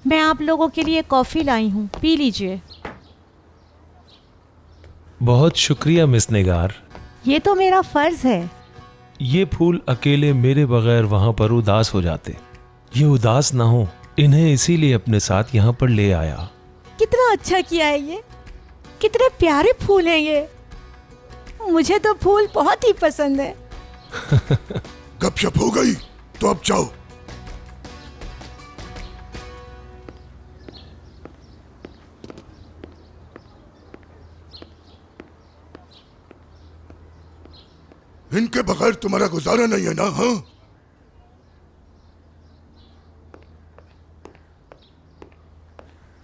मैं आप लोगों के लिए कॉफ़ी लाई हूँ, पी लीजिए। बहुत शुक्रिया मिस निगार। ये तो मेरा फर्ज है। ये फूल अकेले मेरे बगैर वहां पर उदास हो जाते। ये उदास ना हो, इन्हें इसीलिए अपने साथ यहाँ पर ले आया। कितना अच्छा किया है ये, कितने प्यारे फूल हैं ये। मुझे तो फूल बहुत ही पसंद है। गपशप हो गई तो अब जाओ। इनके बगैर तुम्हारा गुजारा नहीं है ना? हाँ,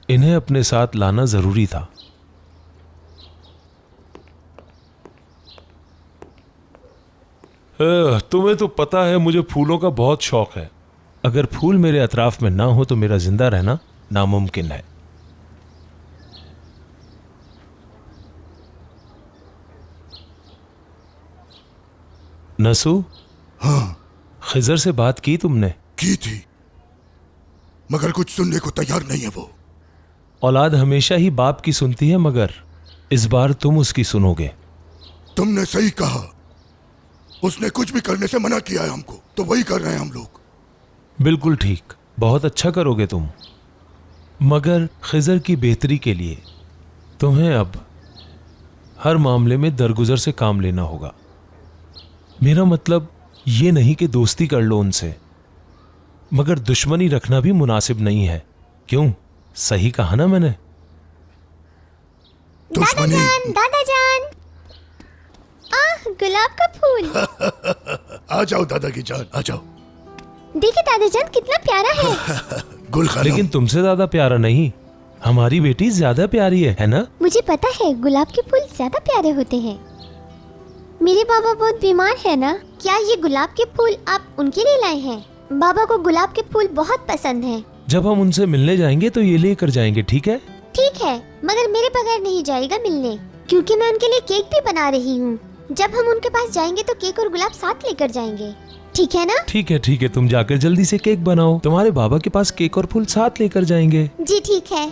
इन्हें अपने साथ लाना जरूरी था। तुम्हें तो पता है मुझे फूलों का बहुत शौक है। अगर फूल मेरे अतराफ में ना हो तो मेरा जिंदा रहना नामुमकिन है। नसू, हाँ खिजर से बात की तुमने? की थी, मगर कुछ सुनने को तैयार नहीं है वो। औलाद हमेशा ही बाप की सुनती है, मगर इस बार तुम उसकी सुनोगे। तुमने सही कहा, उसने कुछ भी करने से मना किया है हमको, तो वही कर रहे हैं हम लोग। बिल्कुल ठीक, बहुत अच्छा करोगे तुम। मगर खिजर की बेहतरी के लिए तुम्हें अब हर मामले में दरगुजर से काम लेना होगा। मेरा मतलब ये नहीं कि दोस्ती कर लो उनसे, मगर दुश्मनी रखना भी मुनासिब नहीं है। क्यों, सही कहा ना मैंने? दुश्मनी? दादा जान, गुलाब का फूल। आ जाओ दादा की जान, आ जाओ। देखिए दादा जान कितना प्यारा है। गुल खानम। लेकिन तुमसे ज्यादा प्यारा नहीं, हमारी बेटी ज्यादा प्यारी है ना? मुझे पता है गुलाब के फूल ज्यादा प्यारे होते हैं। मेरे बाबा बहुत बीमार है ना, क्या ये गुलाब के फूल आप उनके लिए लाए हैं? बाबा को गुलाब के फूल बहुत पसंद हैं। जब हम उनसे मिलने जाएंगे तो ये लेकर जाएंगे, ठीक है? ठीक है, मगर मेरे बगैर नहीं जाएगा मिलने, क्योंकि मैं उनके लिए केक भी बना रही हूँ। जब हम उनके पास जाएंगे तो केक और गुलाब साथ लेकर जाएंगे, ठीक है ना? ठीक है ठीक है, तुम जाकर जल्दी से केक बनाओ, तुम्हारे बाबा के पास केक और फूल साथ लेकर जाएंगे। जी ठीक है।